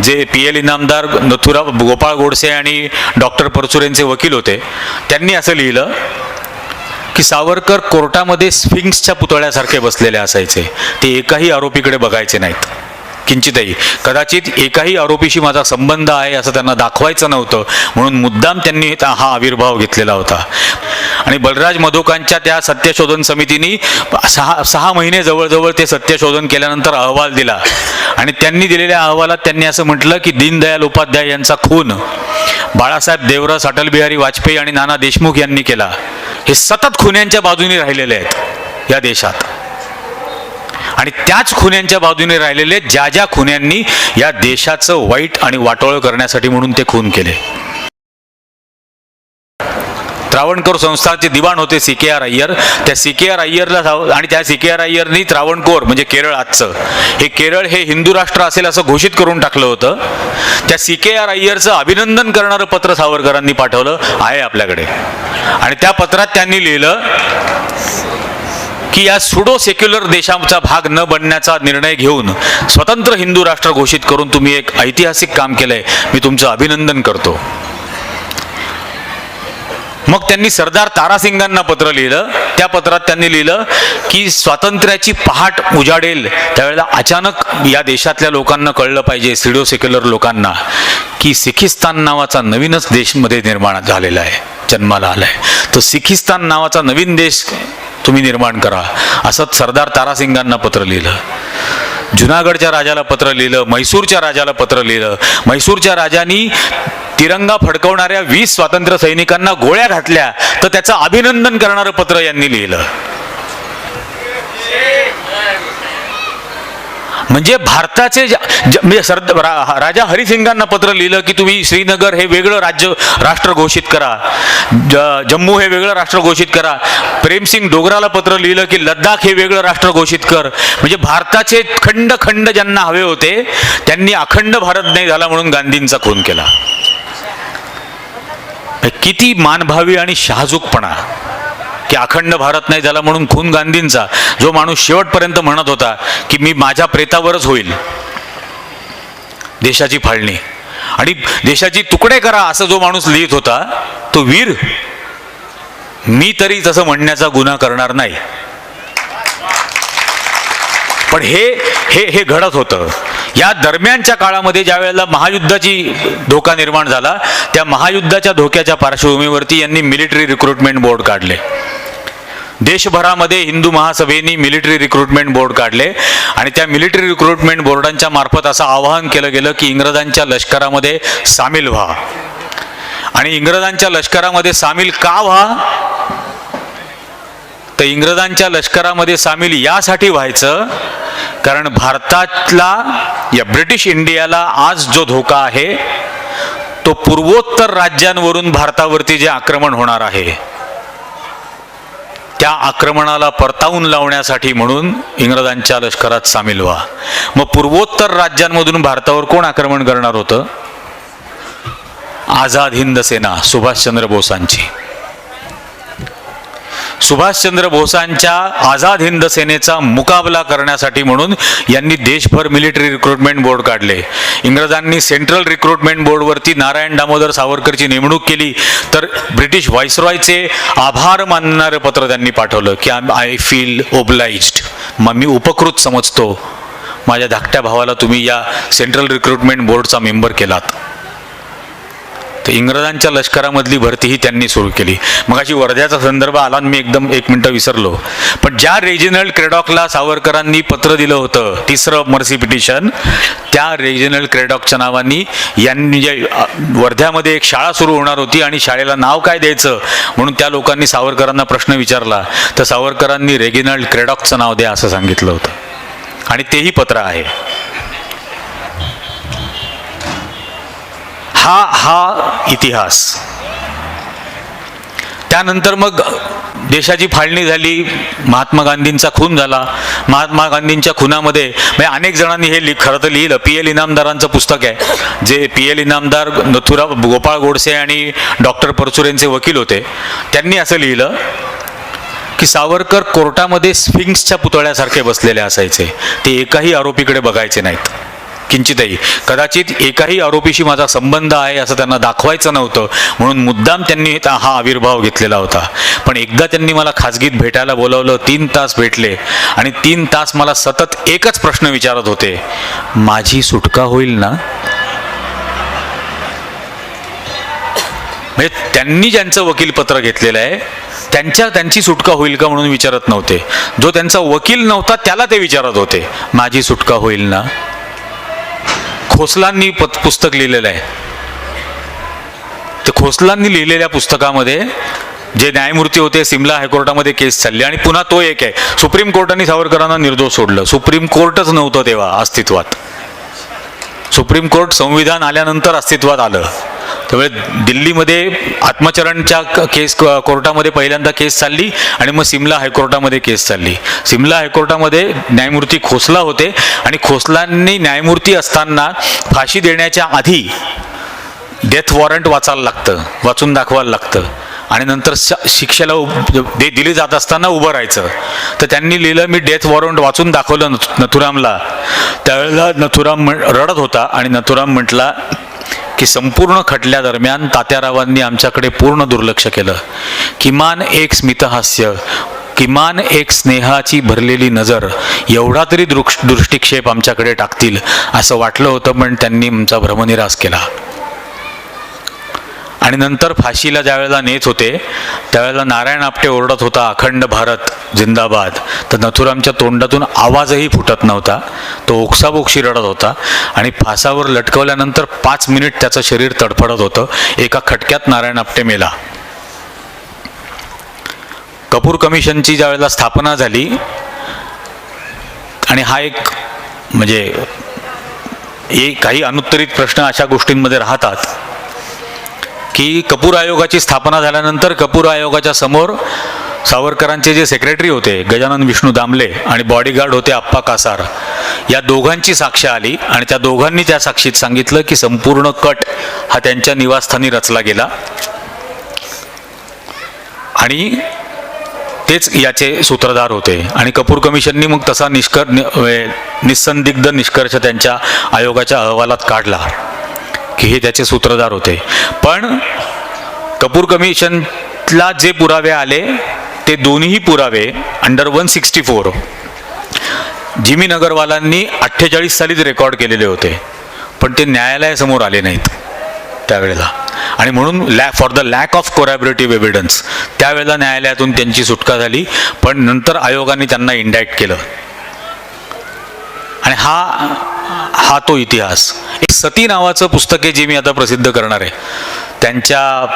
जे PL इनामदार नथुराम गोपाळ गोडसे आणि doctor परचुरेंचे वकील होते, त्यांनी असं लिहिलं की सावरकर कोर्टामध्ये स्फिंक्सच्या पुतळ्यासारखे बसलेले असायचे. ते एकाही आरोपीकडे बघायचे नाहीत किंचितही. कदाचित एकाही आरोपीशी माझा संबंध आहे असं त्यांना दाखवायचं नव्हतं, म्हणून मुद्दाम त्यांनी हा आविर्भाव घेतलेला होता. आणि बलराज मधोकांच्या त्या सत्यशोधन समितीने सहा महिने जवळजवळ ते सत्यशोधन केल्यानंतर अहवाल दिला. आणि त्यांनी दिलेल्या अहवालात त्यांनी असं म्हटलं की दीनदयाल उपाध्याय यांचा खून बाळासाहेब देवरस, अटल बिहारी वाजपेयी आणि नाना देशमुख यांनी केला. हे सतत खुन्यांच्या बाजूने राहिलेले आहेत या देशात, आणि त्याच खुन्यांच्या बाजूने राहिलेले ज्या खुन्यांनी या देशाचं वाईट आणि वाटोळं करण्यासाठी म्हणून ते खून केले. त्रावणकोर संस्थानचे दिवाण होते CKR अय्यर. त्या CKR अय्यरला आणि त्या CKR अय्यरनी त्रावणकोर म्हणजे केरळ आजचं हे केरळ हे हिंदू राष्ट्र असेल असं घोषित करून टाकलं होतं. त्या CKR अय्यरचं अभिनंदन करणारं पत्र सावरकरांनी पाठवलं आहे आपल्याकडे. आणि त्या पत्रात त्यांनी लिहिलं की या सुडो सेक्युलर देशाचा भाग न बनण्याचा निर्णय घेऊन स्वतंत्र हिंदू राष्ट्र घोषित करून तुम्ही एक ऐतिहासिक काम केलंय, मी तुमचं अभिनंदन करतो. मग त्यांनी सरदार तारासिंगांना पत्र लिहिलं. त्या पत्रात त्यांनी लिहिलं की स्वातंत्र्याची पहाट उजाडेल त्यावेळेला अचानक या देशातल्या लोकांना कळलं पाहिजे, सिडो सेक्युलर लोकांना, की सिखिस्तान नावाचा नवीनच देशमध्ये निर्माण झालेला आहे, जन्माला आलाय. तो सिखिस्तान नावाचा नवीन देश तुम्ही निर्माण करा, असं सरदार तारासिंगांना पत्र लिहिलं. जुनागडच्या राजाला पत्र लिहिलं, म्हैसूरच्या राजाला पत्र लिहिलं. म्हैसूरच्या राजांनी तिरंगा फडकवणाऱ्या 20 स्वातंत्र्य सैनिकांना गोळ्या घातल्या, तर त्याचं अभिनंदन करणारं पत्र यांनी लिहिलं. म्हणजे भारताचे राजा हरिसिंगांना पत्र लिहिलं की तुम्ही श्रीनगर हे वेगळं राष्ट्र घोषित करा, जम्मू हे वेगळं राष्ट्र घोषित करा. प्रेमसिंग डोगराला पत्र लिहिलं की लद्दाख हे वेगळं राष्ट्र घोषित कर. म्हणजे भारताचे खंड खंड ज्यांना हवे होते त्यांनी अखंड भारत नाही झाला म्हणून गांधींचा खून केला. किती मानभावी आणि शहाजूकपणा की अखंड भारत नाही झाला म्हणून खून गांधींचा. जो माणूस शेवटपर्यंत म्हणत होता की मी माझ्या प्रेतावरच होईल देशाची फाळणी आणि देशाची तुकडे करा असं जो माणूस लिहित होता, तो वीर. मी तरी तसं म्हणण्याचा गुन्हा करणार नाही. पण हे घडत होतं. या दरम्यानच्या काळामध्ये ज्या वेळेला महायुद्धाची धोका निर्माण झाला, त्या महायुद्धाच्या धोक्याच्या पार्श्वभूमीवरती यांनी मिलिटरी रिक्रुटमेंट बोर्ड काढले. देशभरामध्ये हिंदू महासभेने मिलिटरी रिक्रुटमेंट बोर्ड काढले आणि त्या मिलिटरी रिक्रुटमेंट बोर्डांच्या मार्फत असं आवाहन केलं गेलं की इंग्रजांच्या लष्करामध्ये सामील व्हा. आणि इंग्रजांच्या लष्करामध्ये सामील का व्हा, तर इंग्रजांच्या लष्करामध्ये सामील यासाठी व्हायचं कारण भारतातला या ब्रिटिश इंडियाला आज जो धोका आहे तो पूर्वोत्तर राज्यांवरून भारतावरती जे आक्रमण होणार आहे त्या आक्रमणाला परतावून लावण्यासाठी म्हणून इंग्रजांच्या लष्करात सामील व्हा. मग पूर्वोत्तर राज्यांमधून भारतावर कोण आक्रमण करणार होतं? आझाद हिंद सेना सुभाषचंद्र बोसांची. सुभाषचंद्र बोसांच्या आझाद हिंद सेनेचा मुकाबला करण्यासाठी म्हणून यांनी देशभर मिलिटरी रिक्रुटमेंट बोर्ड काढले. इंग्रजांनी सेंट्रल रिक्रुटमेंट बोर्डवरती नारायण दामोदर सावरकरची नेमणूक केली, तर ब्रिटिश व्हाईसरॉयचे आभार मानणारं पत्र त्यांनी पाठवलं की आय फील ओब्लाइज्ड, मग मी उपकृत समजतो माझ्या धाकट्या भावाला तुम्ही या सेंट्रल रिक्रुटमेंट बोर्डचा मेंबर केलात. तर इंग्रजांच्या लष्करामधली भरतीही त्यांनी सुरू केली. मग अशी वर्ध्याचा संदर्भ आला, मी एकदम 1 मिनिट विसरलो. पण ज्या रेजिनल्ड क्रेडॉकला सावरकरांनी पत्र दिलं होतं, तिसरं मर्सी पिटिशन, त्या रेजिनल्ड क्रेडॉकच्या नावानी यांनी जे वर्ध्यामध्ये एक शाळा सुरू होणार होती आणि शाळेला नाव काय द्यायचं म्हणून त्या लोकांनी सावरकरांना प्रश्न विचारला, तर सावरकरांनी रेजिनल्ड क्रेडॉकचं नाव द्या असं सांगितलं होतं आणि तेही पत्र आहे. हा इतिहास. त्यानंतर मग देशाची फाळणी झाली, महात्मा गांधींचा खून झाला. महात्मा गांधींच्या खुनामध्ये अनेक जणांनी हे खरं तर लिहिलं. PL इनामदारांचं पुस्तक आहे, जे PL इनामदार नथुराम गोपाळ गोडसे आणि डॉक्टर परचुरेंचे वकील होते. त्यांनी असं लिहिलं की सावरकर कोर्टामध्ये स्फिंक्सच्या पुतळ्यासारखे बसलेले असायचे. ते एकाही आरोपीकडे बघायचे नाहीत. किंचितही. कदाचित एकाही आरोपीशी माझा संबंध आहे असं त्यांना दाखवायचं नव्हतं, म्हणून मुद्दाम त्यांनी हा आविर्भाव घेतलेला होता. पण एकदा त्यांनी मला खाजगीत भेटायला बोलावलं, 3 तास भेटले आणि 3 तास मला सतत एकच प्रश्न विचारत होते, माझी सुटका होईल ना? म्हणजे त्यांनी ज्यांचं वकीलपत्र घेतलेलं आहे त्यांची सुटका होईल का म्हणून विचारत नव्हते. जो त्यांचा वकील नव्हता त्याला ते विचारत होते, माझी सुटका होईल ना? खोसलांनी पुस्तक लिहिलेलं आहे. ते खोसलांनी लिहिलेल्या पुस्तकामध्ये जे न्यायमूर्ती होते, सिमला हायकोर्टामध्ये केस चालली आणि पुन्हा तो एक आहे, सुप्रीम कोर्टाने सावरकरांना निर्दोष सोडलं. सुप्रीम कोर्टच नव्हतं तेव्हा अस्तित्वात. सुप्रीम कोर्ट संविधान आल्यानंतर अस्तित्वात आलं. त्यामुळे दिल्लीमध्ये आत्मचरणच्या कोर्टामध्ये पहिल्यांदा केस चालली आणि मग सिमला हायकोर्टामध्ये केस चालली. सिमला हायकोर्टामध्ये न्यायमूर्ती खोसला होते आणि खोसलांनी न्यायमूर्ती असताना फाशी देण्याच्या आधी डेथ वॉरंट वाचून दाखवायला लागतं आणि नंतर शिक्षेला दिली जात असताना उभं राहायचं. तर त्यांनी लिहिलं, मी डेथ वॉरंट वाचून दाखवलं नथुरामला. त्यावेळेला नथुराम रडत होता आणि नथुराम म्हटला की संपूर्ण खटल्यादरम्यान तात्यारावांनी आमच्याकडे पूर्ण दुर्लक्ष केलं. किमान एक स्मितहास्य, किमान एक स्नेहाची भरलेली नजर, एवढा तरी दृष्टिक्षेप आमच्याकडे टाकतील असं वाटलं होतं, पण त्यांनी आमचा भ्रमनिरास केला. आणि नंतर फाशीला ज्यावेळेला नेत होते त्यावेळेला नारायण आपटे ओरडत होता, अखंड भारत जिंदाबाद. तर नथुरामच्या तोंडातून आवाजही फुटत नव्हता. तो ओक्साबोक्शी रडत होता आणि फासावर लटकवल्यानंतर 5 मिनिट त्याचं शरीर तडफडत होतं. एका खटक्यात नारायण आपटे मेला. कपूर कमिशनची ज्यावेळेला स्थापना झाली आणि हा एक म्हणजे काही अनुत्तरित प्रश्न अशा गोष्टींमध्ये राहतात की कपूर आयोगाची स्थापना झाल्यानंतर कपूर आयोगाच्या समोर सावरकरांचे जे सेक्रेटरी होते गजानन विष्णू दामले आणि बॉडीगार्ड होते आप्पा कासार, या दोघांची साक्ष आली आणि त्या दोघांनी त्या साक्षीत सांगितलं की संपूर्ण कट हा त्यांच्या निवासस्थानी रचला गेला आणि तेच याचे सूत्रधार होते. आणि कपूर कमिशननी मग तसा निस्संदिग्ध निष्कर्ष त्यांच्या आयोगाच्या अहवालात काढला की हे त्याचे सूत्रधार होते. पण कपूर कमिशनला जे पुरावे आले ते दोन्ही पुरावे अंडर 164 जिमी नगरवालांनी 48 सालीच रेकॉर्ड केलेले होते, पण ते न्यायालयासमोर आले नाहीत त्यावेळेला. आणि म्हणून for the lack of corroborative evidence त्यावेळेला न्यायालयातून त्यांची सुटका झाली. पण नंतर आयोगाने त्यांना इंडायक्ट केलं. आणि हा तो इतिहास. एक सती नावाचं पुस्तक आहे जे मी आता प्रसिद्ध करणार आहे, त्यांच्या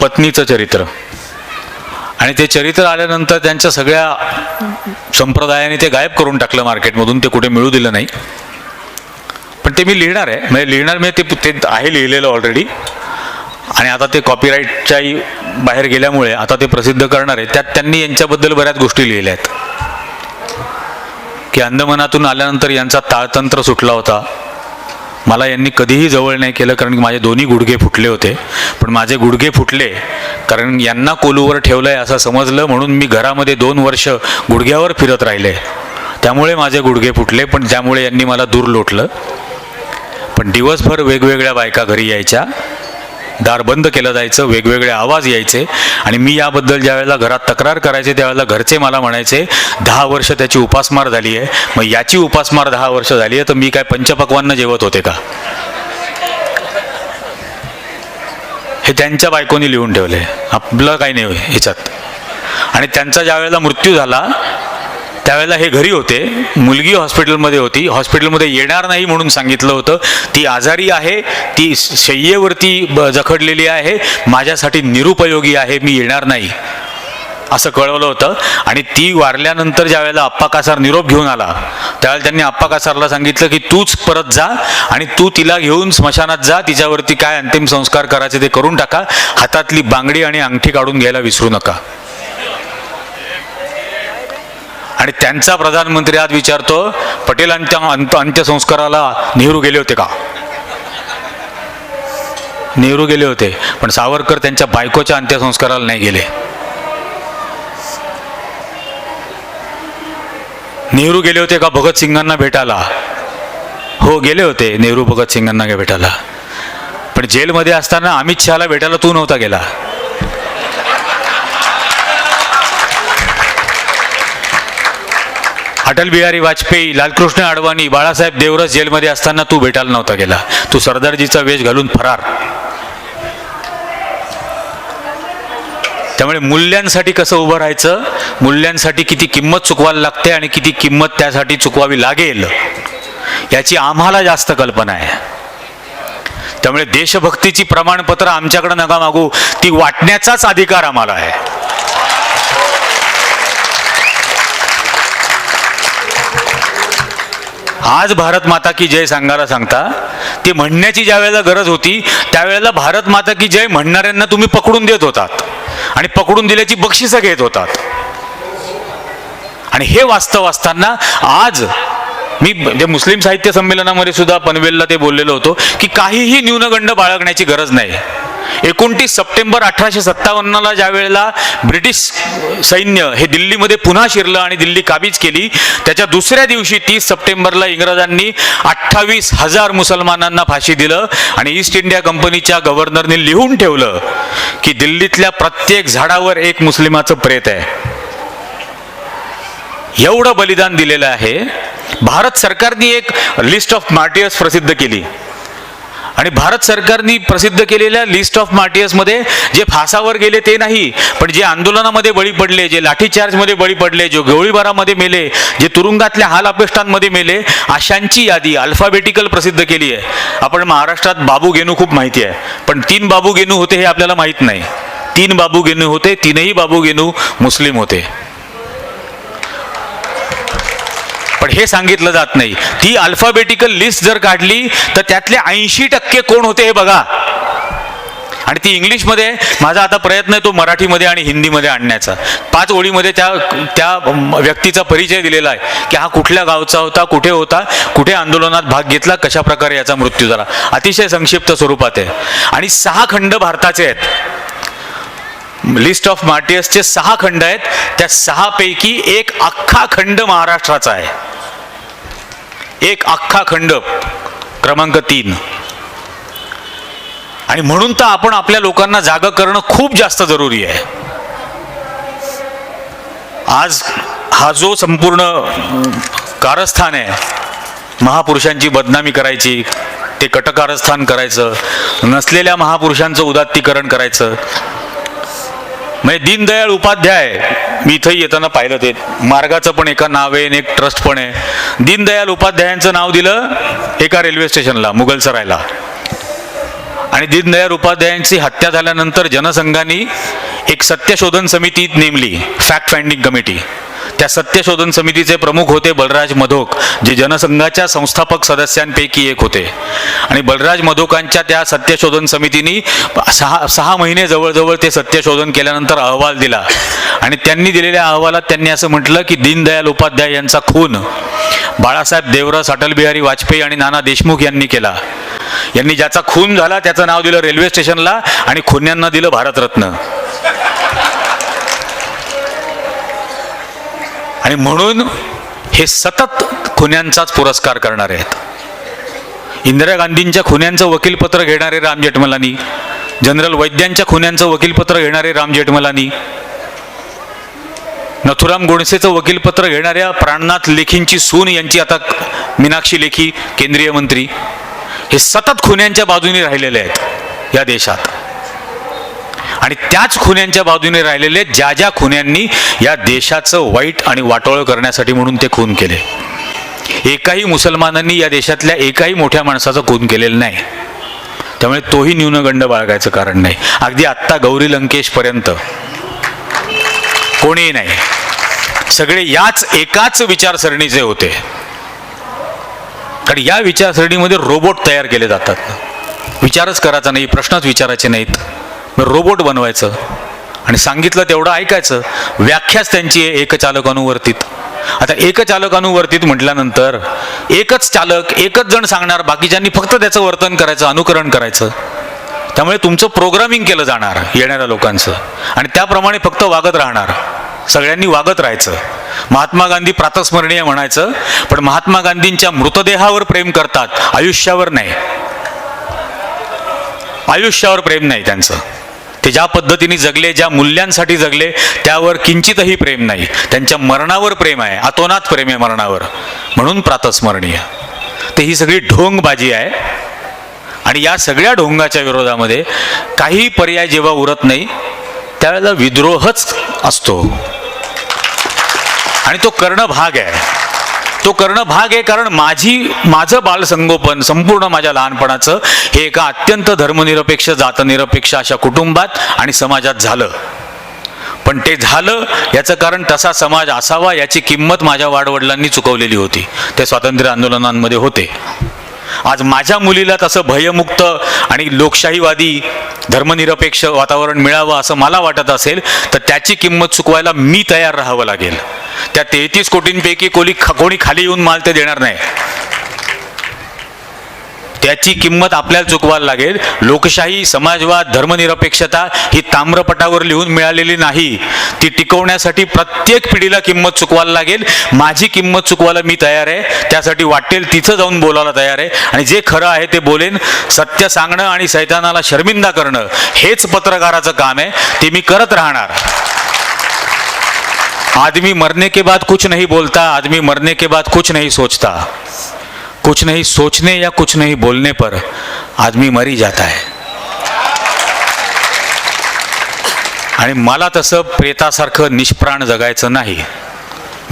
पत्नीचं चरित्र. आणि ते चरित्र आल्यानंतर त्यांच्या सगळ्या संप्रदायाने ते गायब करून टाकलं मार्केटमधून, ते कुठे मिळू दिलं नाही. पण ते मी लिहिणार आहे, म्हणजे ते आहे लिहिलेलं ऑलरेडी. आणि आता ते कॉपीराईटच्याही बाहेर गेल्यामुळे आता ते प्रसिद्ध करणार आहे. त्यात त्यांनी यांच्याबद्दल बऱ्याच गोष्टी लिहिल्या आहेत की अंदमानातून आल्यानंतर यांचा ताळतंत्र सुटला होता. मला यांनी कधीही जवळ नाही केलं कारण की माझे दोन्ही गुडघे फुटले होते. पण माझे गुडघे फुटले कारण यांना कोलूवर ठेवलं आहे असं समजलं, म्हणून मी घरामध्ये 2 वर्ष गुडघ्यावर फिरत राहिले, त्यामुळे माझे गुडघे फुटले. पण त्यामुळे यांनी मला दूर लोटलं. पण दिवसभर वेगवेगळ्या बायका घरी यायच्या, दार बंद केलं जायचं, वेगवेगळे आवाज यायचे. आणि मी याबद्दल ज्यावेळेला घरात तक्रार करायचे त्यावेळेला घरचे मला म्हणायचे 10 वर्ष त्याची उपासमार झाली आहे. मग याची उपासमार 10 वर्ष झाली आहे तर मी काय पंचपक्वान्न जेवत होते का? हे त्यांच्या बायकोनी लिहून ठेवले, आपलं काही नाही ह्याच्यात. आणि त्यांचा ज्यावेळेला मृत्यू झाला त्यावेळेला हे घरी होते, मुलगी हॉस्पिटलमध्ये होती. हॉस्पिटलमध्ये येणार नाही म्हणून सांगितलं होतं. ती आजारी आहे, ती शय्येवरती जखडलेली आहे, माझ्यासाठी निरुपयोगी आहे, मी येणार नाही असं कळवलं होतं. आणि ती वारल्यानंतर ज्यावेळेला आप्पा कासार निरोप घेऊन आला त्यावेळेला त्यांनी आप्पा कासारला सांगितलं की तूच परत जा आणि तू तिला घेऊन स्मशानात जा, तिच्यावरती काय अंतिम संस्कार करायचे ते करून टाका, हातातली बांगडी आणि अंगठी काढून घ्यायला विसरू नका. आणि त्यांचा प्रधानमंत्री आज विचारतो पटेलांच्या अंत्यसंस्काराला नेहरू गेले होते का? नेहरू गेले होते, पण सावरकर त्यांच्या बायकोच्या अंत्यसंस्काराला नाही गेले. नेहरू गेले होते का भगतसिंगांना भेटायला? हो गेले होते नेहरू भगत सिंगांना भेटायला, पण जेलमध्ये असताना अमित शहाला भेटायला तू नव्हता गेला. अटल बिहारी वाजपेयी, लालकृष्ण अडवाणी, बाळासाहेब देवरस जेलमध्ये असताना तू भेटायला नव्हता गेला. तू सरदारजीचा वेश घालून फरार. त्यामुळे मूल्यांसाठी कसं उभं राहायचं, मूल्यांसाठी किती किंमत चुकवायला लागते आणि किती किंमत त्यासाठी चुकवावी लागेल याची आम्हाला जास्त कल्पना आहे. त्यामुळे देशभक्तीची प्रमाणपत्र आमच्याकडे नका मागू, ती वाटण्याचाच अधिकार आम्हाला आहे. आज भारत माता की जय सांगायला सांगता, ते म्हणण्याची ज्या वेळेला गरज होती त्यावेळेला भारत माता की जय म्हणणाऱ्यांना तुम्ही पकडून देत होतात आणि पकडून दिल्याची बक्षिसं घेत होतात. आणि हे वास्तव असताना आज मी मुस्लिम साहित्य संमेलनामध्ये सुद्धा पनवेलला ते बोललेलो होतो की काहीही न्यूनगंड बाळगण्याची गरज नाही. 29 सप्टेंबर 1857ला ज्या वेळेला ब्रिटिश सैन्य हे दिल्लीमध्ये पुन्हा शिरलं आणि दिल्ली काबीज केली, त्याच्या दुसऱ्या दिवशी 30 सप्टेंबरला इंग्रजांनी 28,000 मुसलमानांना फाशी दिलं आणि ईस्ट इंडिया कंपनीच्या गव्हर्नरने लिहून ठेवलं की दिल्लीतल्या प्रत्येक झाडावर एक मुस्लिमाचं प्रेत आहे. एवढं बलिदान दिलेलं आहे. भारत सरकारने एक लिस्ट ऑफ मार्टियर्स प्रसिद्ध केली आणि भारत सरकारने प्रसिद्ध केलेल्या लिस्ट ऑफ मार्टियर्समध्ये जे फासावर गेले ते नाही, पण जे आंदोलनामध्ये बळी पडले, जे लाठीचार्जमध्ये बळी पडले, जे गोळीबारामध्ये मेले, जे तुरुंगातल्या हाल अपेष्टांमध्ये मेले, अशांची यादी अल्फाबेटिकल प्रसिद्ध केली आहे. आपण महाराष्ट्रात बाबू गेनू खूप माहिती आहे, पण 3 बाबू गेनू होते हे आपल्याला माहीत नाही. 3 बाबू गेनू होते, 3ही बाबू गेनू मुस्लिम होते, पण हे सांगितलं जात नाही. ती अल्फाबेटिकल लिस्ट जर काढली तर त्यातले 80% कोण होते हे बघा. आणि ती इंग्लिशमध्ये, माझा आता प्रयत्न आहे तो मराठीमध्ये आणि हिंदीमध्ये आणण्याचा. 5 ओळीमध्ये त्या व्यक्तीचा परिचय दिलेला आहे की हा कुठल्या गावचा होता, कुठे होता, कुठे आंदोलनात भाग घेतला, कशा प्रकारे याचा मृत्यू झाला. अतिशय संक्षिप्त स्वरूपात आहे. आणि 6 खंड भारताचे आहेत. लिस्ट ऑफ मार्टियर्सचे 6 खंड आहेत. त्या 6 पैकी एक अख्खा खंड महाराष्ट्राचा आहे. एक अख्खा खंड क्रमांक 3. आणि म्हणून तर आपण आपल्या लोकांना जागं करणं खूप जास्त जरुरी आहे. आज हा जो संपूर्ण कारस्थान आहे, महापुरुषांची बदनामी करायची, ते कटकारस्थान करायचं, नसलेल्या महापुरुषांचं उदात्तीकरण करायचं. म्हणजे दीनदयाळ उपाध्याय, मी इथंही येताना पाहिलं, ते मार्गाचं पण एका नाव आहे आणि एक ट्रस्ट पण आहे. दीनदयाळ उपाध्यायांचं नाव दिलं एका रेल्वे स्टेशनला मुघलसरायला. आणि दीनदयाळ उपाध्यायांची हत्या झाल्यानंतर जनसंघाने एक सत्यशोधन समिती नेमली, फॅक्ट फाइंडिंग कमिटी. त्या सत्यशोधन समितीचे प्रमुख होते बलराज मधोक, जे जनसंघाच्या संस्थापक सदस्यांपैकी एक होते. आणि बलराज मधोकांच्या त्या सत्यशोधन समितीने 6 महिने जवळजवळ ते सत्यशोधन केल्यानंतर अहवाल दिला. आणि त्यांनी दिलेल्या अहवालात त्यांनी असं म्हटलं की दीनदयाळ उपाध्याय यांचा खून बाळासाहेब देवरस, अटल बिहारी वाजपेयी आणि नाना देशमुख यांनी केला. यांनी ज्याचा खून झाला त्याचं नाव दिलं रेल्वे स्टेशनला आणि खुन्यांना दिलं भारतरत्न. आणि म्हणून हे सतत खुन्यांचाच पुरस्कार करणारे आहेत. इंदिरा गांधींच्या खुन्यांचं वकीलपत्र घेणारे राम जेठमलानी, जनरल वैद्यांच्या खुन्यांचं वकीलपत्र घेणारे राम जेठमलानी, नथुराम गोडसेचं वकीलपत्र घेणाऱ्या प्राणनाथ लेखींची सून यांची आता मीनाक्षी लेखी केंद्रीय मंत्री, हे सतत खुन्यांच्या बाजूने राहिलेले आहेत या देशात. आणि त्याच खुन्यांच्या बाजूने राहिलेले ज्या खुन्यांनी या देशाचं वाईट आणि वाटोळं करण्यासाठी म्हणून ते खून केले. एकाही मुसलमानांनी या देशातल्या एकाही मोठ्या माणसाचं खून केलेलं नाही. त्यामुळे तोही न्यूनगंड बाळगायचं कारण नाही. अगदी आत्ता गौरी लंकेश पर्यंत कोणीही नाही, सगळे याच एकाच विचारसरणीचे होते. कारण या विचारसरणीमध्ये रोबोट तयार केले जातात. विचारच करायचा नाही, प्रश्नच विचारायचे नाहीत, रोबोट बनवायचं आणि सांगितलं तेवढं ऐकायचं. व्याख्याच त्यांची आहे एकचालक अनुवर्तित. आता एकचालक अनुवर्तित म्हटल्यानंतर एकच चालक, एकच जण सांगणार, बाकीच्यांनी फक्त त्याचं वर्तन करायचं, अनुकरण करायचं. त्यामुळे तुमचं प्रोग्रामिंग केलं जाणार येणाऱ्या लोकांचं, आणि त्याप्रमाणे फक्त वागत राहणार. सगळ्यांनी वागत राहायचं. महात्मा गांधी प्रातस्मरणीय म्हणायचं, पण महात्मा गांधींच्या मृतदेहावर प्रेम करतात, आयुष्यावर नाही. आयुष्यावर प्रेम नाही त्यांचं. ते ज्या पद्धतीने जगले, ज्या मूल्यांसाठी जगले, त्यावर किंचितही प्रेम नाही. त्यांच्या मरणावर प्रेम आहे, अतोनात प्रेम आहे मरणावर, म्हणून प्रातस्मरणीय. ते ही सगळी ढोंगबाजी आहे. आणि या सगळ्या ढोंगाच्या विरोधामध्ये काही पर्याय जेव्हा उरत नाही त्यावेळेला विद्रोहच असतो, आणि तो करणं भाग आहे. तो करणं भाग आहे, कारण माझं बालसंगोपन संपूर्ण माझ्या लहानपणाचं हे एका अत्यंत धर्मनिरपेक्ष, जातनिरपेक्ष अशा कुटुंबात आणि समाजात झालं. पण ते झालं याचं कारण तसा समाज असावा याची किंमत माझ्या वाडवडिलांनी चुकवलेली होती. ते स्वातंत्र्य आंदोलनांमध्ये होते. आज माझ्या मुलीला तसं भयमुक्त आणि लोकशाहीवादी धर्मनिरपेक्ष वातावरण मिळावं असं मला वाटत असेल तर त्याची किंमत चुकवायला मी तयार राहावं लागेल. त्या 33 कोटींपैकी कोणी खाली येऊन माल ते देणार नाही. त्याची किंमत आपल्याला चुकवायला लागेल. लोकशाही, समाजवाद, धर्मनिरपेक्षता ही ताम्रपटावर लिहून मिळालेली नाही. ती टिकवण्यासाठी प्रत्येक पिढीला किंमत चुकवायला लागेल. माझी किंमत चुकवायला मी तयार आहे. त्यासाठी वाटेल तिथं जाऊन बोलायला तयार आहे, आणि जे खरं आहे ते बोलेन. सत्य सांगणं आणि सैतानाला शर्मिंदा करणं हेच पत्रकाराचं काम आहे. ते मी करत राहणार. आदमी मरने के बाद कुछ नहीं बोलता, आदमी मरने के बाद कुछ नहीं सोचता. कुछ नहीं सोचने या कुछ नहीं बोलने पर आदमी मरी जाता है. आणि मला तसं प्रेतासारखं निष्प्राण जगायचं नाही.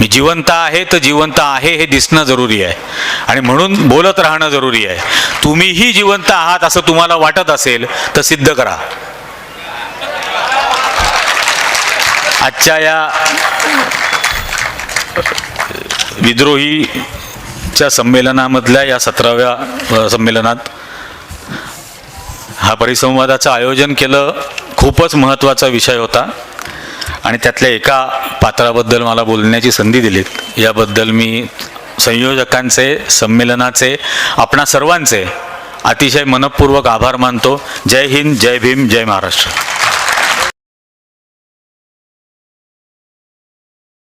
मी जिवंत आहे तर जिवंत आहे हे दिसणं जरुरी आहे, आणि म्हणून बोलत राहणं जरुरी आहे. तुम्हीही जिवंत आहात असं तुम्हाला वाटत असेल तर सिद्ध करा. आजच्या या विद्रोहीच्या संमेलनामधल्या या 17व्या संमेलनात हा परिसंवादाचं आयोजन केलं. खूपच महत्त्वाचा विषय होता, आणि त्यातल्या एका पात्राबद्दल मला बोलण्याची संधी दिलीत याबद्दल मी संयोजकांचे, संमेलनाचे, आपणा सर्वांचे अतिशय मनपूर्वक आभार मानतो. जय हिंद, जय भीम, जय महाराष्ट्र.